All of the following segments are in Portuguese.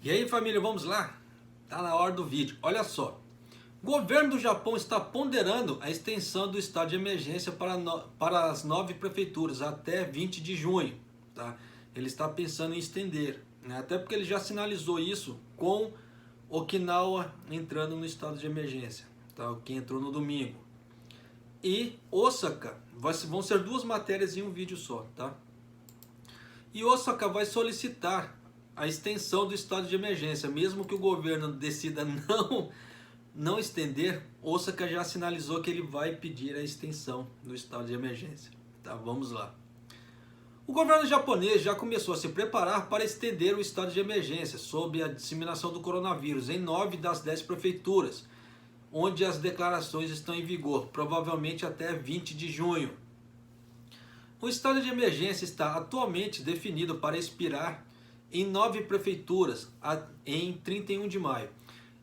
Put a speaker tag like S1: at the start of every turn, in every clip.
S1: E aí, família, vamos lá? Tá na hora do vídeo. Olha só. O governo do Japão está ponderando a extensão do estado de emergência para as 9 prefeituras até 20 de junho. Tá? Ele está pensando em estender, né? Até porque ele já sinalizou isso com Okinawa entrando no estado de emergência, tá? O que entrou no domingo. E Osaka, vão ser duas matérias em um vídeo só. Tá? E Osaka vai solicitar a extensão do estado de emergência, mesmo que o governo decida não estender. Osaka já sinalizou que ele vai pedir a extensão do estado de emergência. Tá, vamos lá. O governo japonês já começou a se preparar para estender o estado de emergência sob a disseminação do coronavírus em 9 das 10 prefeituras, onde as declarações estão em vigor, provavelmente até 20 de junho. O estado de emergência está atualmente definido para expirar em 9 prefeituras em 31 de maio.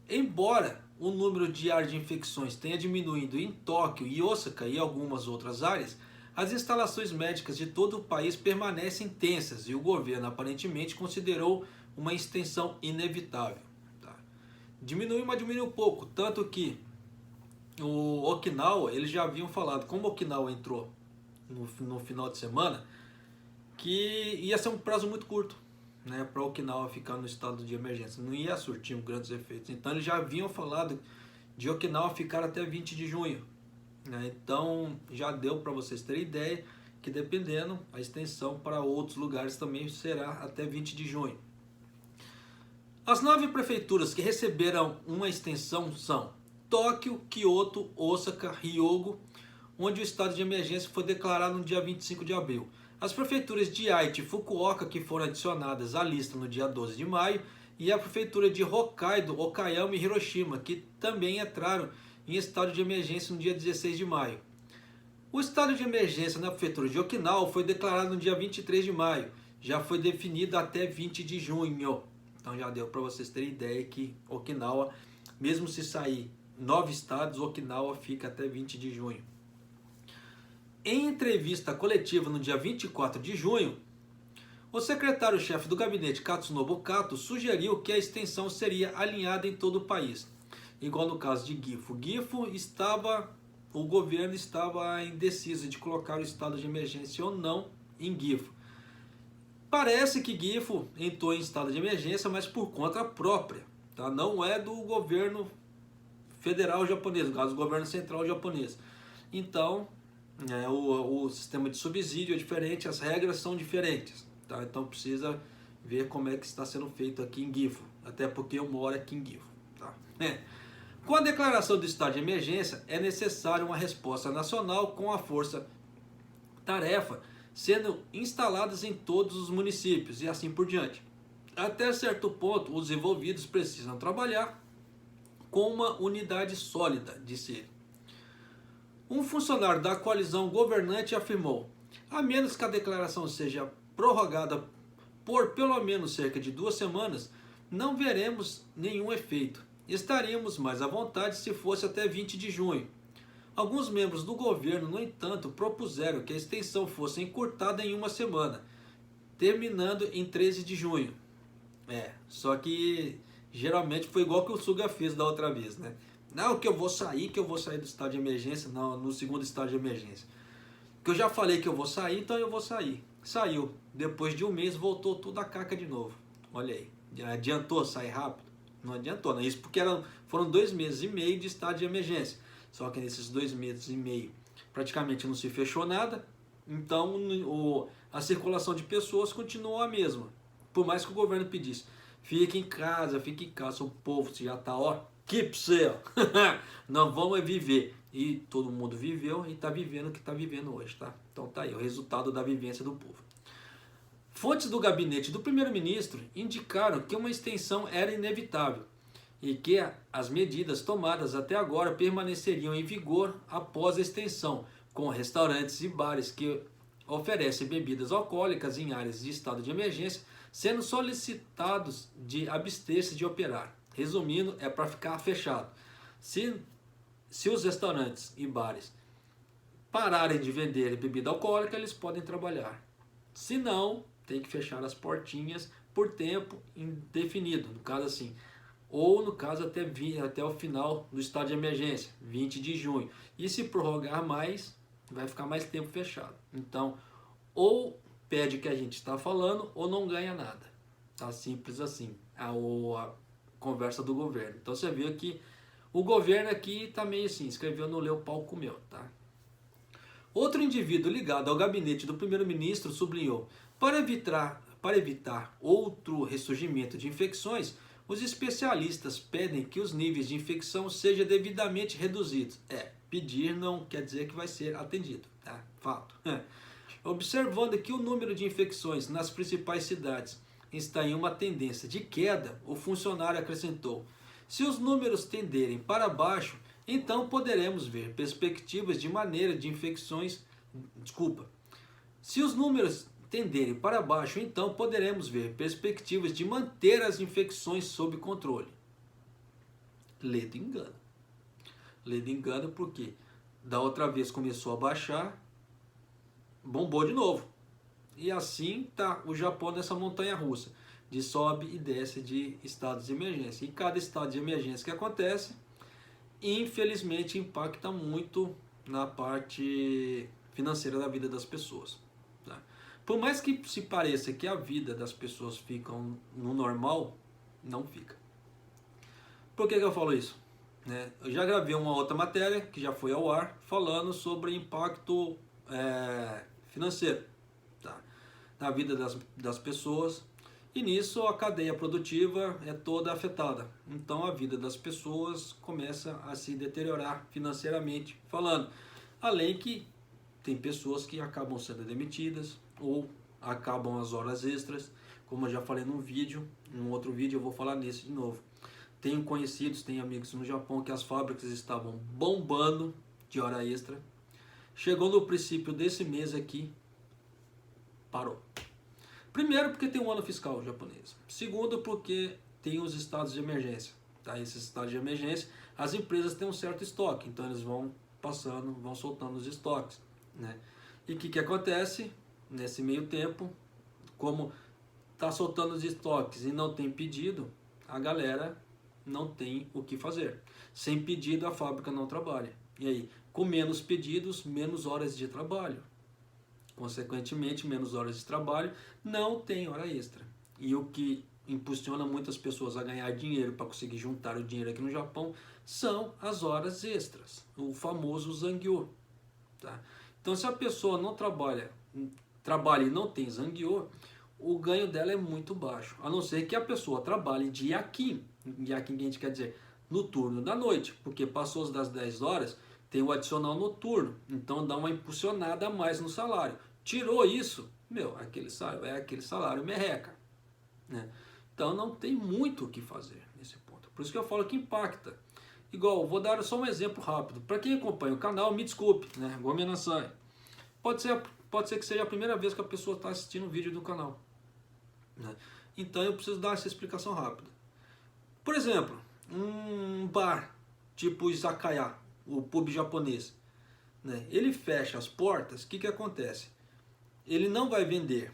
S1: Embora o número diário de infecções tenha diminuído em Tóquio e Osaka e algumas outras áreas, as instalações médicas de todo o país permanecem tensas e o governo aparentemente considerou uma extensão inevitável. Tá? Diminuiu, mas diminuiu pouco, tanto que o Okinawa, eles já haviam falado, como o Okinawa entrou no final de semana, que ia ser um prazo muito curto, né, para Okinawa ficar no estado de emergência, não ia surtir grandes efeitos. Então eles já haviam falado de Okinawa ficar até 20 de junho. Né? Então já deu para vocês terem ideia que dependendo, a extensão para outros lugares também será até 20 de junho. As 9 prefeituras que receberam uma extensão são Tóquio, Kyoto, Osaka, Hyogo, onde o estado de emergência foi declarado no dia 25 de abril. As prefeituras de Aichi e Fukuoka, que foram adicionadas à lista no dia 12 de maio, e a prefeitura de Hokkaido, Okayama e Hiroshima, que também entraram em estado de emergência no dia 16 de maio. O estado de emergência na prefeitura de Okinawa foi declarado no dia 23 de maio, já foi definido até 20 de junho. Então já deu para vocês terem ideia que Okinawa, mesmo se sair 9 estados, Okinawa fica até 20 de junho. Em entrevista coletiva no dia 24 de junho, o secretário-chefe do gabinete, Katsunobu Kato, sugeriu que a extensão seria alinhada em todo o país. Igual no caso de Gifu. O governo estava indeciso de colocar o estado de emergência ou não em Gifu. Parece que Gifu entrou em estado de emergência, mas por conta própria. Tá? Não é do governo federal japonês, no caso do governo central japonês. Então, o sistema de subsídio é diferente, as regras são diferentes. Tá? Então precisa ver como é que está sendo feito aqui em Gifu. Até porque eu moro aqui em Gifu. Tá? Com a declaração do estado de emergência, é necessária uma resposta nacional com a força-tarefa sendo instaladas em todos os municípios e assim por diante. Até certo ponto, os envolvidos precisam trabalhar com uma unidade sólida, disse ele. Um funcionário da coalizão governante afirmou: a menos que a declaração seja prorrogada por pelo menos cerca de 2 semanas, não veremos nenhum efeito. Estaríamos mais à vontade se fosse até 20 de junho. Alguns membros do governo, no entanto, propuseram que a extensão fosse encurtada em 1 semana, terminando em 13 de junho. Só que geralmente foi igual que o Suga fez da outra vez, né? Não, que eu vou sair do estado de emergência, não, no segundo estado de emergência. Que eu já falei que eu vou sair, então eu vou sair. Saiu. Depois de um mês voltou tudo a caca de novo. Olha aí. Adiantou sair rápido? Não adiantou, né? Isso porque foram 2 meses e meio de estado de emergência. Só que nesses 2 meses e meio praticamente não se fechou nada. Então a circulação de pessoas continuou a mesma. Por mais que o governo pedisse: fique em casa, o povo já está, ó, keep seu. Não vamos viver. E todo mundo viveu e está vivendo o que está vivendo hoje, tá? Então tá aí, o resultado da vivência do povo. Fontes do gabinete do primeiro-ministro indicaram que uma extensão era inevitável e que as medidas tomadas até agora permaneceriam em vigor após a extensão, com restaurantes e bares que oferecem bebidas alcoólicas em áreas de estado de emergência sendo solicitados de abster-se de operar. Resumindo, é para ficar fechado. Se os restaurantes e bares pararem de vender bebida alcoólica, eles podem trabalhar. Se não, tem que fechar as portinhas por tempo indefinido, no caso assim, ou no caso até o final do estado de emergência, 20 de junho. E se prorrogar mais, vai ficar mais tempo fechado. Então, ou pede o que a gente está falando, ou não ganha nada. Tá simples assim, a conversa do governo. Então você viu que o governo aqui está meio assim, escreveu, não leu, o pau comeu, tá? Outro indivíduo ligado ao gabinete do primeiro-ministro sublinhou: para evitar outro ressurgimento de infecções, os especialistas pedem que os níveis de infecção sejam devidamente reduzidos. Pedir não quer dizer que vai ser atendido, tá? Fato. Observando que o número de infecções nas principais cidades está em uma tendência de queda, o funcionário acrescentou: se os números tenderem para baixo, então poderemos ver perspectivas de maneira de infecções. Se os números tenderem para baixo, então poderemos ver perspectivas de manter as infecções sob controle. Ledo engano. Ledo engano porque da outra vez começou a baixar, bombou de novo. E assim tá o Japão nessa montanha russa, de sobe e desce de estados de emergência. E cada estado de emergência que acontece, infelizmente impacta muito na parte financeira da vida das pessoas. Tá? Por mais que se pareça que a vida das pessoas fica no normal, não fica. Por que eu falo isso? Eu já gravei uma outra matéria, que já foi ao ar, falando sobre impacto financeiro, tá? Na vida das pessoas. E nisso a cadeia produtiva é toda afetada. Então a vida das pessoas começa a se deteriorar financeiramente falando. Além que tem pessoas que acabam sendo demitidas ou acabam as horas extras, como eu já falei num outro vídeo eu vou falar nesse de novo. Tenho conhecidos, tenho amigos no Japão que as fábricas estavam bombando de hora extra. Chegou no princípio desse mês aqui, parou. Primeiro porque tem um ano fiscal japonês. Segundo porque tem os estados de emergência. Tá? Esses estados de emergência, as empresas têm um certo estoque, então eles vão passando, vão soltando os estoques. Né? E o que acontece nesse meio tempo? Como está soltando os estoques e não tem pedido, a galera não tem o que fazer. Sem pedido a fábrica não trabalha. E aí, com menos pedidos, menos horas de trabalho. Consequentemente, menos horas de trabalho, não tem hora extra. E o que impulsiona muitas pessoas a ganhar dinheiro para conseguir juntar o dinheiro aqui no Japão são as horas extras, o famoso Zangyo. Tá? Então, se a pessoa não trabalha e não tem Zangyo, o ganho dela é muito baixo. A não ser que a pessoa trabalhe de yakin. Yakin que a gente quer dizer no turno da noite, porque passou das 10 horas, tem o adicional noturno, então dá uma impulsionada a mais no salário. Tirou isso, aquele salário merreca. Né? Então não tem muito o que fazer nesse ponto. Por isso que eu falo que impacta. Igual, vou dar só um exemplo rápido. Para quem acompanha o canal, me desculpe, né? Gomenasai. Pode ser que seja a primeira vez que a pessoa está assistindo um vídeo do canal. Né? Então eu preciso dar essa explicação rápida. Por exemplo, um bar tipo izakaya, o pub japonês. Né? Ele fecha as portas, o que acontece? Ele não vai vender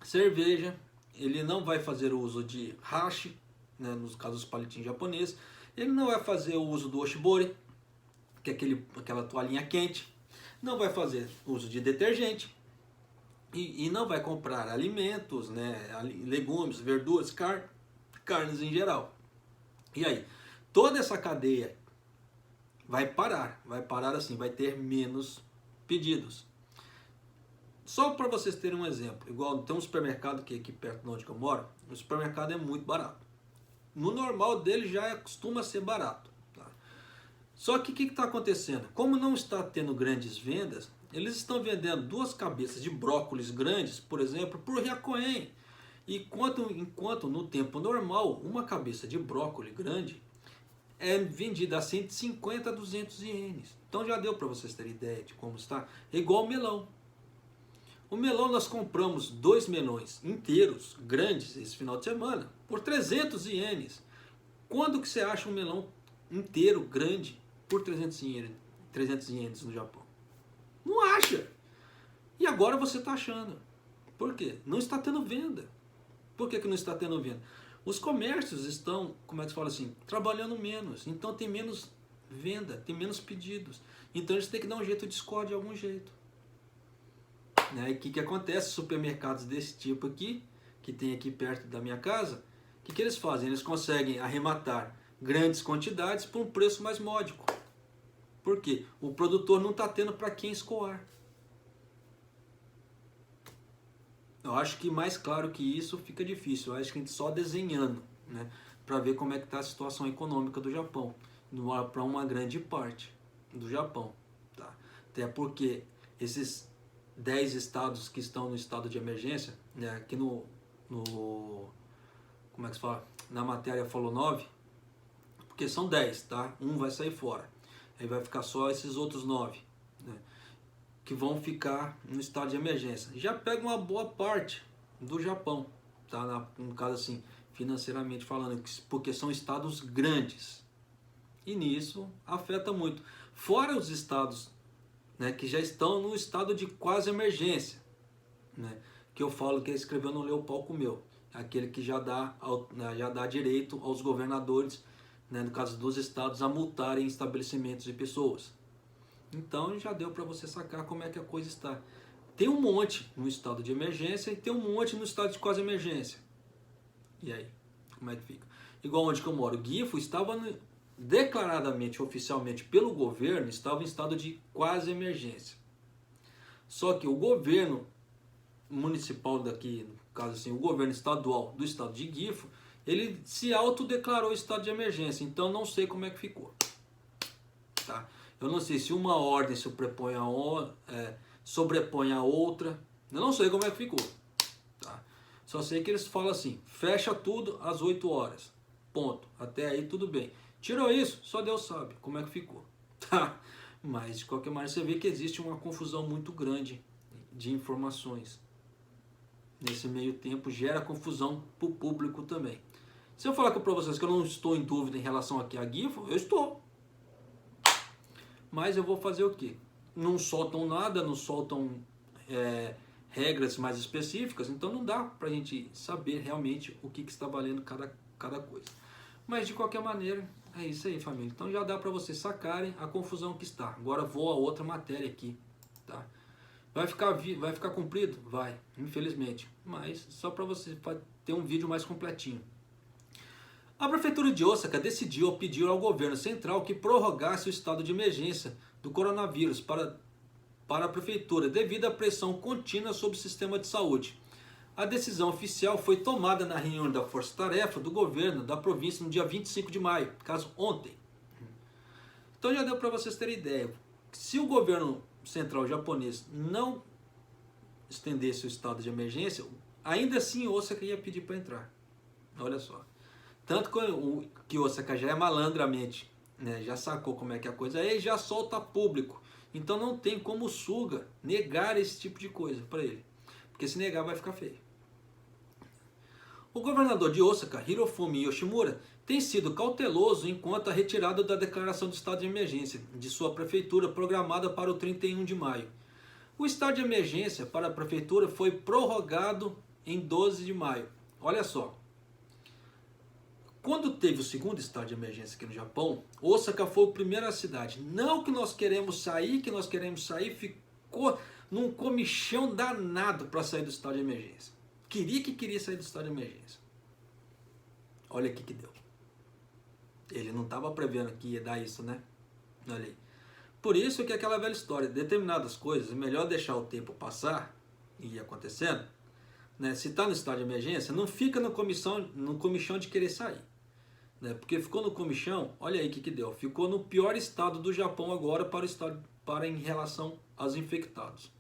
S1: cerveja, ele não vai fazer o uso de hashi, né, nos casos dos palitinhos japoneses, ele não vai fazer o uso do oshibori, que é aquela toalhinha quente, não vai fazer uso de detergente e não vai comprar alimentos, né, legumes, verduras, carnes em geral. E aí, toda essa cadeia vai parar assim, vai ter menos pedidos. Só para vocês terem um exemplo, igual tem um supermercado que aqui perto de onde eu moro, o supermercado é muito barato. No normal dele já costuma ser barato. Tá? Só que o que está acontecendo? Como não está tendo grandes vendas, eles estão vendendo 2 cabeças de brócolis grandes, por exemplo, por Hyakuen. Enquanto no tempo normal, uma cabeça de brócolis grande é vendida a 150 a 200 ienes. Então já deu para vocês terem ideia de como está. É igual o melão. O melão nós compramos 2 melões inteiros, grandes, esse final de semana, por 300 ienes. Quando que você acha um melão inteiro, grande, por 300 ienes no Japão? Não acha. E agora você está achando. Por quê? Não está tendo venda. Por que não está tendo venda? Os comércios estão, como é que se fala assim, trabalhando menos, então tem menos venda, tem menos pedidos. Então eles têm que dar um jeito de escoar de algum jeito. Né? E o que acontece? Supermercados desse tipo aqui, que tem aqui perto da minha casa, o que eles fazem? Eles conseguem arrematar grandes quantidades por um preço mais módico. Por quê? O produtor não está tendo para quem escoar. Eu acho que mais claro que isso fica difícil. Eu acho que a gente só desenhando, né, para ver como é que está a situação econômica do Japão, para uma grande parte do Japão. Tá? Até porque esses 10 estados que estão no estado de emergência, né, aqui no como é que se fala? Na matéria falou 9, porque são 10, tá? Um vai sair fora. Aí vai ficar só esses outros 9, né, que vão ficar no estado de emergência. Já pega uma boa parte do Japão, tá? No caso assim, financeiramente falando, porque são estados grandes. E nisso afeta muito. Fora os estados, né, que já estão no estado de quase emergência, né, que eu falo que escreveu não leu o palco meu, aquele que já dá direito aos governadores, né, no caso dos estados, a multarem estabelecimentos e pessoas. Então já deu para você sacar como é que a coisa está. Tem um monte no estado de emergência e tem um monte no estado de quase emergência. E aí, como é que fica? Igual onde que eu moro, Gifu estava declaradamente, oficialmente pelo governo, estava em estado de quase emergência. Só que o governo municipal daqui, no caso assim, o governo estadual do estado de Gifu, ele se autodeclarou estado de emergência. Então não sei como é que ficou. Tá? Eu não sei se uma ordem sobrepõe a outra. Eu não sei como é que ficou. Tá? Só sei que eles falam assim, fecha tudo às 8 horas. Ponto. Até aí tudo bem. Tirou isso, só Deus sabe como é que ficou. Tá? Mas de qualquer maneira você vê que existe uma confusão muito grande de informações. Nesse meio tempo gera confusão para o público também. Se eu falar para vocês que eu não estou em dúvida em relação aqui a Gifu, eu estou. Mas eu vou fazer o quê? Não soltam nada, não soltam regras mais específicas, então não dá pra gente saber realmente o que está valendo cada coisa. Mas de qualquer maneira, é isso aí, família. Então já dá pra vocês sacarem a confusão que está. Agora vou a outra matéria aqui, tá? Vai ficar comprido? Vai, infelizmente. Mas só pra você ter um vídeo mais completinho. A prefeitura de Osaka decidiu pedir ao governo central que prorrogasse o estado de emergência do coronavírus para a prefeitura, devido à pressão contínua sobre o sistema de saúde. A decisão oficial foi tomada na reunião da força-tarefa do governo da província no dia 25 de maio, caso ontem. Então já deu para vocês terem ideia. Se o governo central japonês não estendesse o estado de emergência, ainda assim Osaka ia pedir para entrar. Olha só. Tanto que Osaka já é malandramente, né, já sacou como é que a coisa é e já solta público. Então não tem como o Suga negar esse tipo de coisa para ele. Porque se negar vai ficar feio. O governador de Osaka, Hirofumi Yoshimura, tem sido cauteloso enquanto a retirada da declaração de estado de emergência de sua prefeitura programada para o 31 de maio. O estado de emergência para a prefeitura foi prorrogado em 12 de maio. Olha só. Quando teve o segundo estado de emergência aqui no Japão, Osaka foi a primeira cidade. Não que nós queremos sair, ficou num comichão danado para sair do estado de emergência. Queria sair do estado de emergência. Olha o que deu. Ele não estava prevendo que ia dar isso, né? Olha aí. Por isso que é aquela velha história, determinadas coisas é melhor deixar o tempo passar e ir acontecendo. Né? Se está no estado de emergência, não fica no comichão de querer sair. Porque ficou no comichão, olha aí o que deu. Ficou no pior estado do Japão agora em relação aos infectados.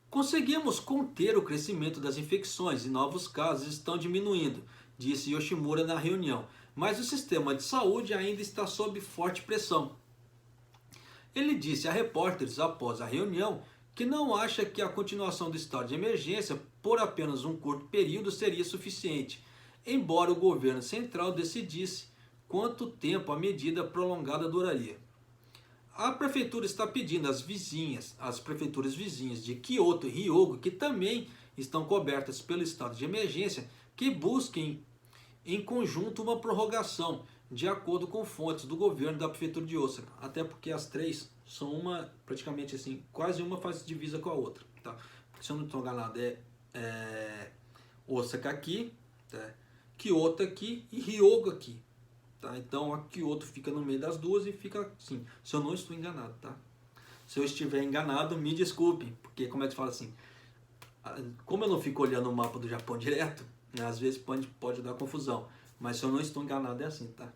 S1: Conseguimos conter o crescimento das infecções e novos casos estão diminuindo, disse Yoshimura na reunião, mas o sistema de saúde ainda está sob forte pressão. Ele disse a repórteres após a reunião que não acha que a continuação do estado de emergência por apenas um curto período seria suficiente, embora o governo central decidisse quanto tempo a medida prolongada duraria. A prefeitura está pedindo às prefeituras vizinhas de Kyoto e Hyogo, que também estão cobertas pelo estado de emergência que busquem em conjunto uma prorrogação, de acordo com fontes do governo da prefeitura de Osaka. Até porque as três são praticamente assim, quase uma faz divisa com a outra. Tá? Se eu não estou enganado, Osaka aqui, tá? Kyoto aqui e Ryogo aqui. Tá? Então a Kyoto fica no meio das duas e fica assim, se eu não estou enganado. Tá? Se eu estiver enganado, me desculpem, porque como é que se fala assim? Como eu não fico olhando o mapa do Japão direto, né, às vezes pode dar confusão. Mas se eu não estou enganado é assim, tá?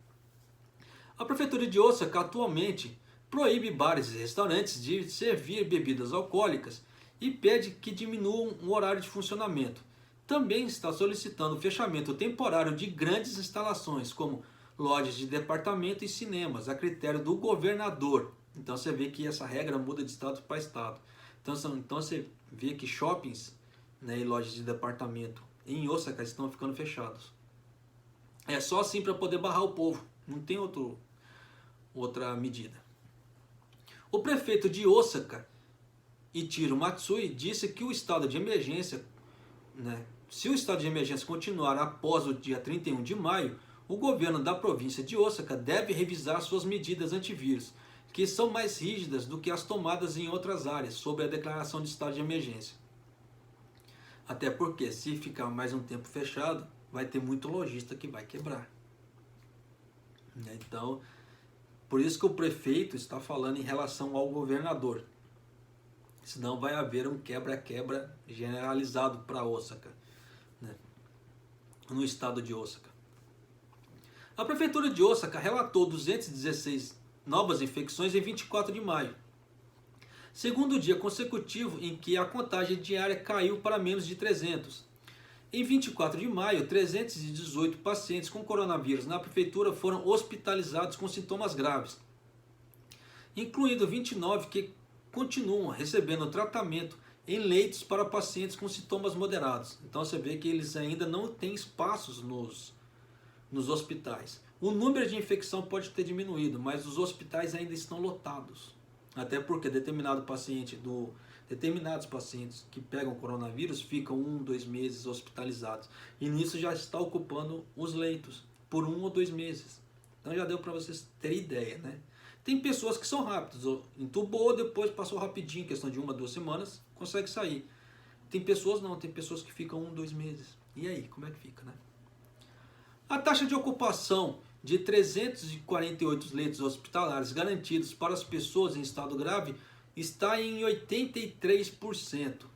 S1: A prefeitura de Osaka atualmente proíbe bares e restaurantes de servir bebidas alcoólicas e pede que diminuam o horário de funcionamento. Também está solicitando o fechamento temporário de grandes instalações, como lojas de departamento e cinemas, a critério do governador. Então você vê que essa regra muda de estado para estado. Então você vê que shoppings, né, e lojas de departamento em Osaka estão ficando fechados. É só assim para poder barrar o povo. Não tem outra medida. O prefeito de Osaka, Ichiro Matsui, disse que o estado de emergência, né, se o estado de emergência continuar após o dia 31 de maio, o governo da província de Osaka deve revisar suas medidas antivírus, que são mais rígidas do que as tomadas em outras áreas, sob a declaração de estado de emergência. Até porque, se ficar mais um tempo fechado, vai ter muito lojista que vai quebrar. Então, por isso que o prefeito está falando em relação ao governador. Senão vai haver um quebra-quebra generalizado para Osaka, né? No estado de Osaka. A prefeitura de Osaka relatou 216 novas infecções em 24 de maio. Segundo dia consecutivo em que a contagem diária caiu para menos de 300. Em 24 de maio, 318 pacientes com coronavírus na prefeitura foram hospitalizados com sintomas graves, incluindo 29 que continuam recebendo tratamento em leitos para pacientes com sintomas moderados. Então você vê que eles ainda não têm espaços nos hospitais. O número de infecção pode ter diminuído, mas os hospitais ainda estão lotados. Até porque determinados pacientes que pegam coronavírus ficam 1-2 meses hospitalizados. E nisso já está ocupando os leitos por 1 ou 2 meses. Então já deu para vocês terem ideia, né? Tem pessoas que são rápidas, entubou, depois passou rapidinho, questão de 1 a 2 semanas, consegue sair. Tem pessoas não, tem pessoas que ficam 1, 2 meses. E aí, como é que fica, né? A taxa de ocupação de 348 leitos hospitalares garantidos para as pessoas em estado grave está em 83%.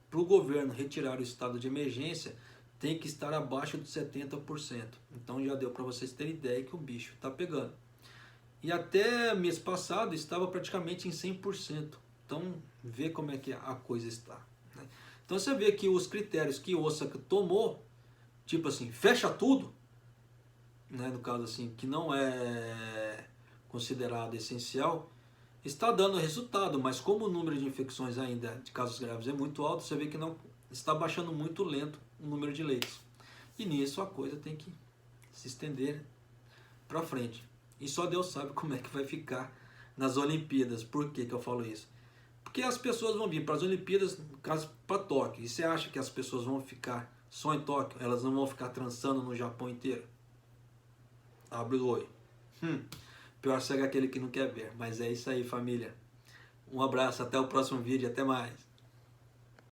S1: Para o governo retirar o estado de emergência, tem que estar abaixo de 70%. Então já deu para vocês terem ideia que o bicho está pegando. E até mês passado estava praticamente em 100%. Então vê como é que a coisa está, né? Então você vê que os critérios que Osaka tomou, tipo assim, fecha tudo, né, no caso assim, que não é considerado essencial, está dando resultado, mas como o número de infecções ainda de casos graves é muito alto, você vê que não está baixando muito lento o número de leitos. E nisso a coisa tem que se estender para frente. E só Deus sabe como é que vai ficar nas Olimpíadas. Por que eu falo isso? Porque as pessoas vão vir para as Olimpíadas, no caso para Tóquio. E você acha que as pessoas vão ficar só em Tóquio? Elas não vão ficar trançando no Japão inteiro? Abre o olho. Pior cego é aquele que não quer ver. Mas é isso aí, família. Um abraço, até o próximo vídeo, até mais.